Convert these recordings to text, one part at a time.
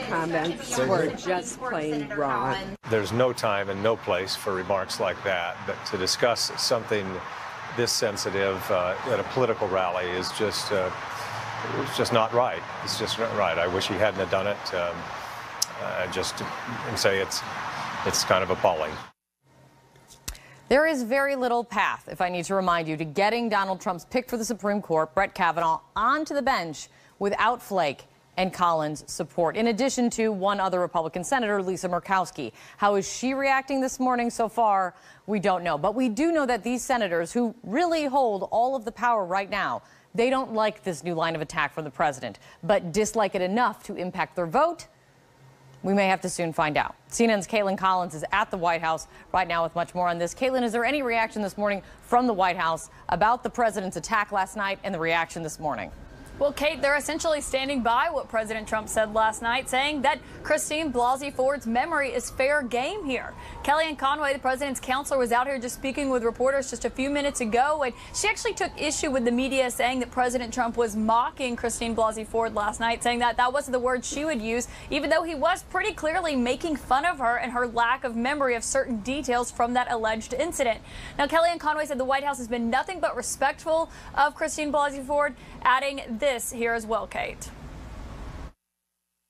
comments were just plain wrong. There's no time and no place for remarks like that, but to discuss something this sensitive at a political rally is just it's just not right. It's just not right. I wish he hadn't have done it. Just to say it's kind of appalling. There is very little path, if I need to remind you, to getting Donald Trump's pick for the Supreme Court, Brett Kavanaugh, onto the bench without Flake and Collins' support, in addition to one other Republican senator, Lisa Murkowski. How is she reacting this morning so far? We don't know. But we do know that these senators, who really hold all of the power right now, they don't like this new line of attack from the president, but dislike it enough to impact their vote. We may have to soon find out. CNN's Caitlin Collins is at the White House right now with much more on this. Caitlin, is there any reaction this morning from the White House about the president's attack last night and the reaction this morning? Well, Kate, they're essentially standing by what President Trump said last night, saying that Christine Blasey Ford's memory is fair game here. Kellyanne Conway, the president's counselor, was out here just speaking with reporters just a few minutes ago, and she actually took issue with the media saying that President Trump was mocking Christine Blasey Ford last night, saying that that wasn't the word she would use, even though he was pretty clearly making fun of her and her lack of memory of certain details from that alleged incident. Now, Kellyanne Conway said the White House has been nothing but respectful of Christine Blasey Ford, adding this here as well, Kate.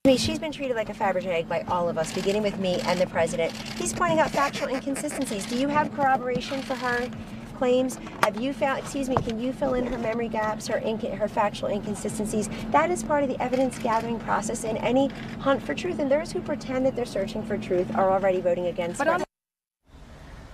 I mean, she's been treated like a Fabergé egg by all of us, beginning with me and the president. He's pointing out factual inconsistencies. Do you have corroboration for her claims? Have you found, can you fill in her memory gaps, her factual inconsistencies? That is part of the evidence gathering process in any hunt for truth. And those who pretend that they're searching for truth are already voting against her.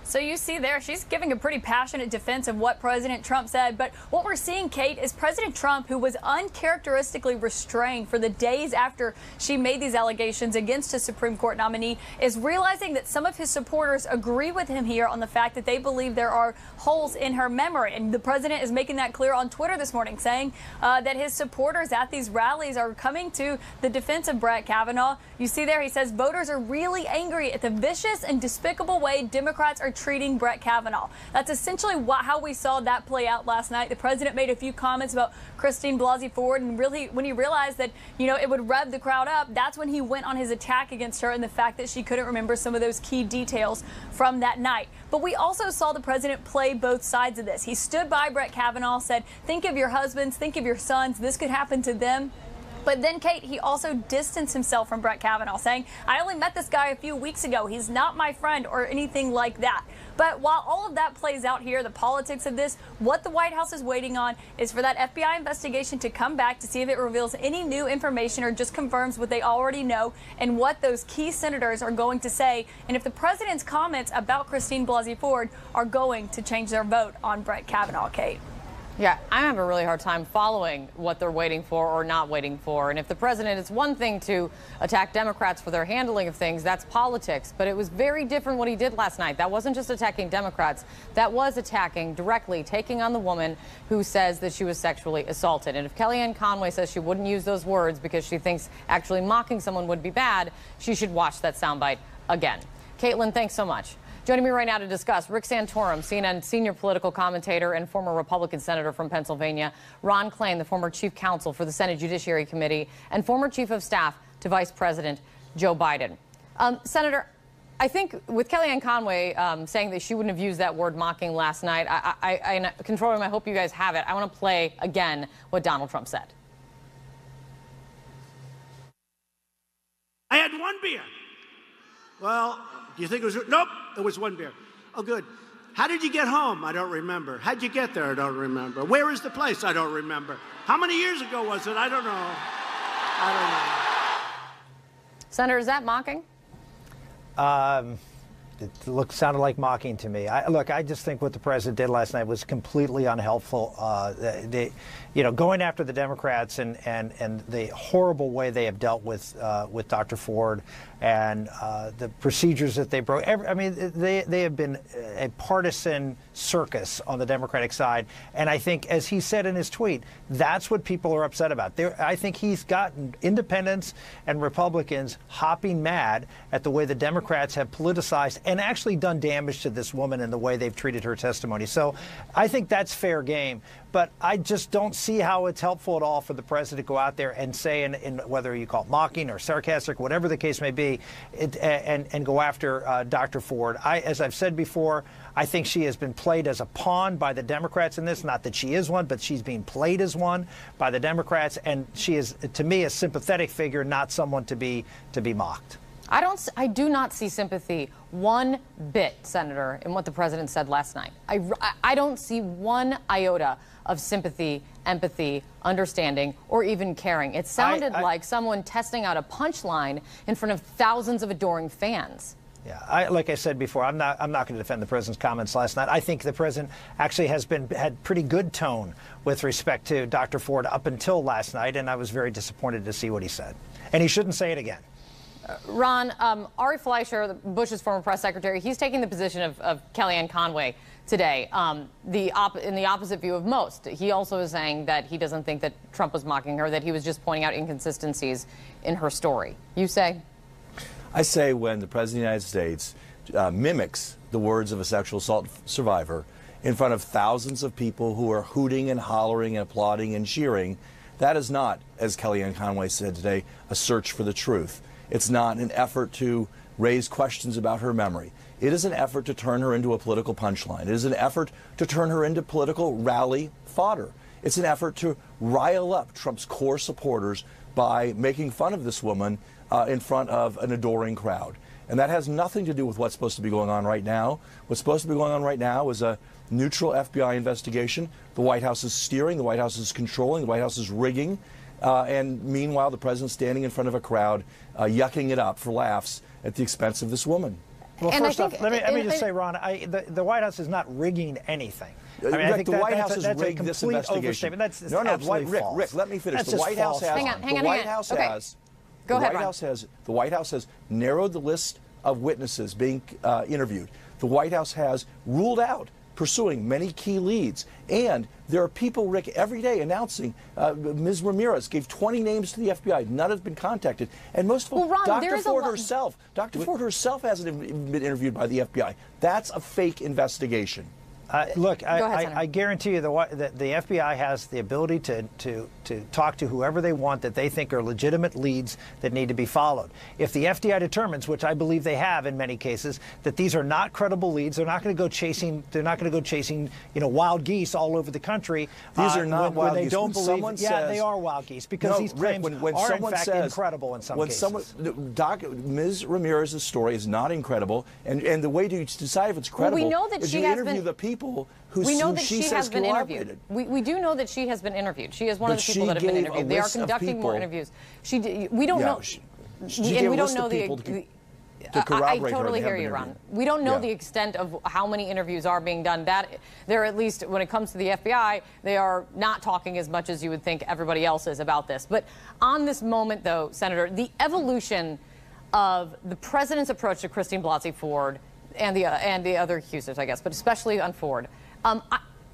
So you see there, she's giving a pretty passionate defense of what President Trump said. But what we're seeing, Kate, is President Trump, who was uncharacteristically restrained for the days after she made these allegations against his Supreme Court nominee, is realizing that some of his supporters agree with him here on the fact that they believe there are holes in her memory. And the president is making that clear on Twitter this morning, saying that his supporters at these rallies are coming to the defense of Brett Kavanaugh. You see there, he says voters are really angry at the vicious and despicable way Democrats are treating Brett Kavanaugh. That's essentially how we saw that play out last night. The president made a few comments about Christine Blasey Ford, and really, when he realized that, it would rev the crowd up, that's when he went on his attack against her and the fact that she couldn't remember some of those key details from that night. But we also saw the president play both sides of this. He stood by Brett Kavanaugh, said, think of your husbands, think of your sons, this could happen to them. But then, Kate, he also distanced himself from Brett Kavanaugh, saying, I only met this guy a few weeks ago. He's not my friend or anything like that. But while all of that plays out here, the politics of this, what the White House is waiting on is for that FBI investigation to come back to see if it reveals any new information or just confirms what they already know and what those key senators are going to say, and if the president's comments about Christine Blasey Ford are going to change their vote on Brett Kavanaugh, Kate. Yeah, I have a really hard time following what they're waiting for or not waiting for. And if the president, it's one thing to attack Democrats for their handling of things, that's politics. But it was very different what he did last night. That wasn't just attacking Democrats. That was attacking directly, taking on the woman who says that she was sexually assaulted. And if Kellyanne Conway says she wouldn't use those words because she thinks actually mocking someone would be bad, she should watch that soundbite again. Caitlin, thanks so much. Joining me right now to discuss, Rick Santorium, CNN senior political commentator and former Republican senator from Pennsylvania, Ron Klain, the former chief counsel for the Senate Judiciary Committee, and former chief of staff to Vice President Joe Biden. Senator, I think with Kellyanne Conway saying that she wouldn't have used that word mocking last night, Control Room, I hope you guys have it. I want to play again what Donald Trump said. I had one beer. Well, do you think it was? Nope, it was one beer. Oh, good. How did you get home? I don't remember. How'd you get there? I don't remember. Where is the place? I don't remember. How many years ago was it? I don't know. Senator, is that mocking? It sounded like mocking to me. Look, I just think what the president did last night was completely unhelpful. Going after the Democrats and the horrible way they have dealt with Dr. Ford and the procedures that they broke. They have been a partisan circus on the Democratic side. And I think, as he said in his tweet, that's what people are upset about. I think he's gotten independents and Republicans hopping mad at the way the Democrats have politicized and actually done damage to this woman in the way they've treated her testimony. So I think that's fair game. But I just don't see how it's helpful at all for the president to go out there and say, in whether you call it mocking or sarcastic, whatever the case may be, and go after Dr. Ford. As I've said before, I think she has been played as a pawn by the Democrats in this. Not that she is one, but she's being played as one by the Democrats. And she is, to me, a sympathetic figure, not someone to be mocked. I do not see sympathy one bit, Senator, in what the president said last night. I don't see one iota of sympathy, empathy, understanding, or even caring. It sounded like someone testing out a punchline in front of thousands of adoring fans. Yeah, like I said before, I'm not going to defend the president's comments last night. I think the president actually had pretty good tone with respect to Dr. Ford up until last night, and I was very disappointed to see what he said. And he shouldn't say it again. Ron, Ari Fleischer, Bush's former press secretary, he's taking the position of Kellyanne Conway today, in the opposite view of most. He also is saying that he doesn't think that Trump was mocking her, that he was just pointing out inconsistencies in her story. You say? I say when the President of the United States mimics the words of a sexual assault survivor in front of thousands of people who are hooting and hollering and applauding and cheering, that is not, as Kellyanne Conway said today, a search for the truth. It's not an effort to raise questions about her memory. It is an effort to turn her into a political punchline. It is an effort to turn her into political rally fodder. It's an effort to rile up Trump's core supporters by making fun of this woman in front of an adoring crowd. And that has nothing to do with what's supposed to be going on right now. What's supposed to be going on right now is a neutral FBI investigation. The White House is steering, the White House is controlling, the White House is rigging. And meanwhile, the president's standing in front of a crowd, yucking it up for laughs at the expense of this woman. Well, first off, let me just say, Ron, the White House is not rigging anything. I mean, I think the White House has rigged this investigation. That's absolutely false. Rick, let me finish. That's the White House has. The White House has narrowed the list of witnesses being interviewed. The White House has ruled out pursuing many key leads. And there are people, Rick, every day announcing Ms. Ramirez gave 20 names to the FBI. None have been contacted. And most of all, Dr. Ford herself hasn't been interviewed by the FBI. That's a fake investigation. Look, I guarantee you the FBI has the ability to talk to whoever they want that they think are legitimate leads that need to be followed. If the FBI determines, which I believe they have in many cases, that these are not credible leads, they're not going to go chasing. They're not going to go chasing, wild geese all over the country. These are not wild geese. They don't believe. They are wild geese because these claims are in fact incredible in some cases. Ms. Ramirez's story is not incredible, and the way to decide if it's credible is you interview the people. We know that she has been interviewed. We do know that she has been interviewed. She is one of the people that have been interviewed. They are conducting more interviews. We don't know. And we don't know the. I totally hear you, Ron. We don't know the extent of how many interviews are being done. That they're, at least when it comes to the FBI, they are not talking as much as you would think everybody else is about this. But on this moment, though, Senator, the evolution of the president's approach to Christine Blasey Ford and the other accusers, I guess, but especially on Ford,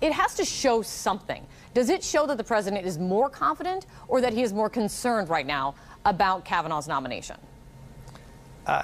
it has to show something. Does it show that the president is more confident or that he is more concerned right now about Kavanaugh's nomination?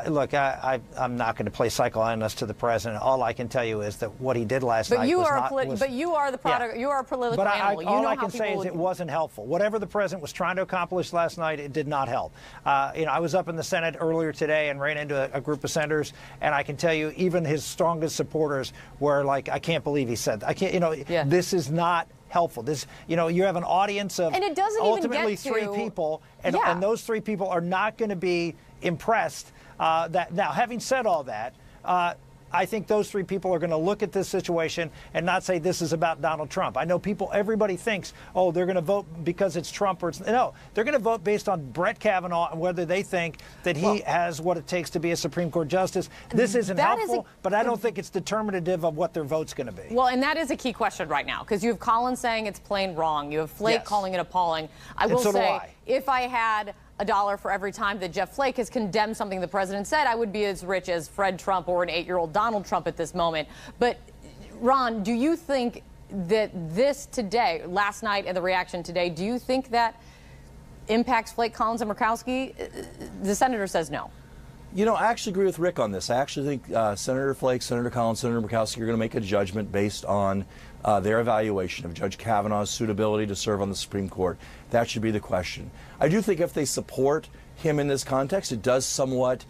Look, I'm not going to play psychoanalyst to the president. All I can tell you is that what he did last night was not. But you are the product. Yeah. You are a political animal. All I can say is it wasn't helpful. Whatever the president was trying to accomplish last night, it did not help. I was up in the Senate earlier today and ran into a group of senators, and I can tell you, even his strongest supporters were like, "I can't believe he said that. I can't. This is not helpful. This, you have an audience of ultimately three people, and those three people are not going to be impressed." Now, having said all that, I think those three people are going to look at this situation and not say this is about Donald Trump. I know everybody thinks, oh, they're going to vote because it's Trump or no, they're going to vote based on Brett Kavanaugh and whether they think that he has what it takes to be a Supreme Court justice. This isn't helpful, but I don't think it's determinative of what their vote's going to be. Well, and that is a key question right now, because you have Collins saying it's plain wrong. You have Flake calling it appalling. I will say, if I had $1 for every time that Jeff Flake has condemned something the president said, I would be as rich as Fred Trump or an 8-year-old Donald Trump at this moment. But, Ron, do you think that this today, last night and the reaction today, do you think that impacts Flake, Collins, and Murkowski? The senator says no. You know, I actually agree with Rick on this. I actually think Senator Flake, Senator Collins, Senator Murkowski are going to make a judgment based on their evaluation of Judge Kavanaugh's suitability to serve on the Supreme Court. That should be the question. I do think if they support him in this context, it does somewhat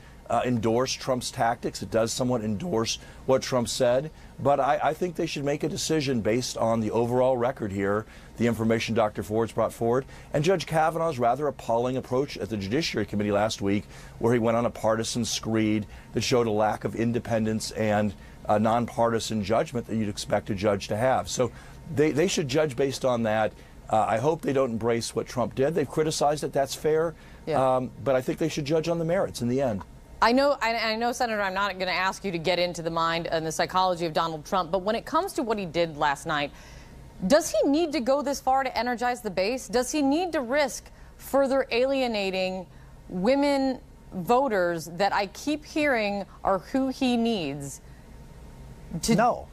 endorse Trump's tactics. It does somewhat endorse what Trump said. But I think they should make a decision based on the overall record here, the information Dr. Ford's brought forward, and Judge Kavanaugh's rather appalling approach at the Judiciary Committee last week, where he went on a partisan screed that showed a lack of independence and a nonpartisan judgment that you'd expect a judge to have. So they should judge based on that. I hope they don't embrace what Trump did. They've criticized it. That's fair. Yeah. But I think they should judge on the merits in the end. I know, Senator, I'm not going to ask you to get into the mind and the psychology of Donald Trump, but when it comes to what he did last night, does he need to go this far to energize the base? Does he need to risk further alienating women voters that I keep hearing are who he needs to do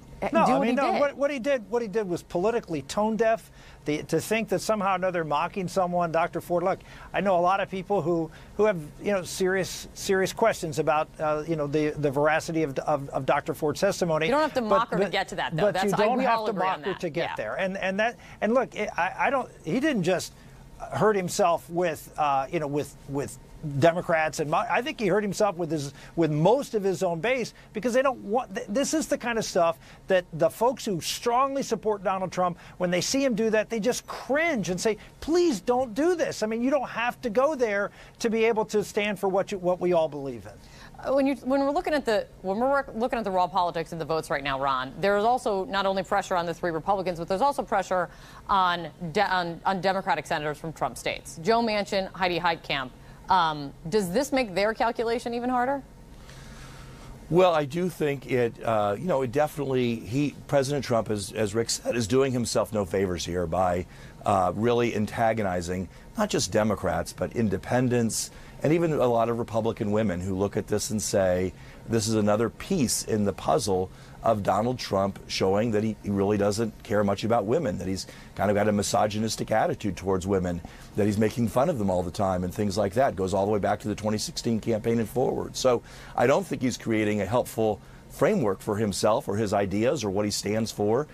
what he did? What he did was politically tone deaf. To think that somehow or another mocking someone, Dr. Ford. Look, I know a lot of people who have serious questions about the veracity of Dr. Ford's testimony. You don't have to mock her to get to that, though. But you don't have to mock her to get there. And look, he didn't just hurt himself with Democrats, and I think he hurt himself with most of his own base, because they don't want. This is the kind of stuff that the folks who strongly support Donald Trump, when they see him do that, they just cringe and say, "Please don't do this." I mean, you don't have to go there to be able to stand for what we all believe in. When we're looking at the raw politics of the votes right now, Ron, there is also not only pressure on the three Republicans, but there's also pressure on Democratic senators from Trump states. Joe Manchin, Heidi Heitkamp. Does this make their calculation even harder? Well, I do think it definitely, President Trump, as Rick said, is doing himself no favors here by really antagonizing not just Democrats, but independents, and even a lot of Republican women who look at this and say, this is another piece in the puzzle of Donald Trump showing that he really doesn't care much about women, that he's kind of got a misogynistic attitude towards women, that he's making fun of them all the time and things like that. It goes all the way back to the 2016 campaign and forward. So I don't think he's creating a helpful framework for himself or his ideas or what he stands for.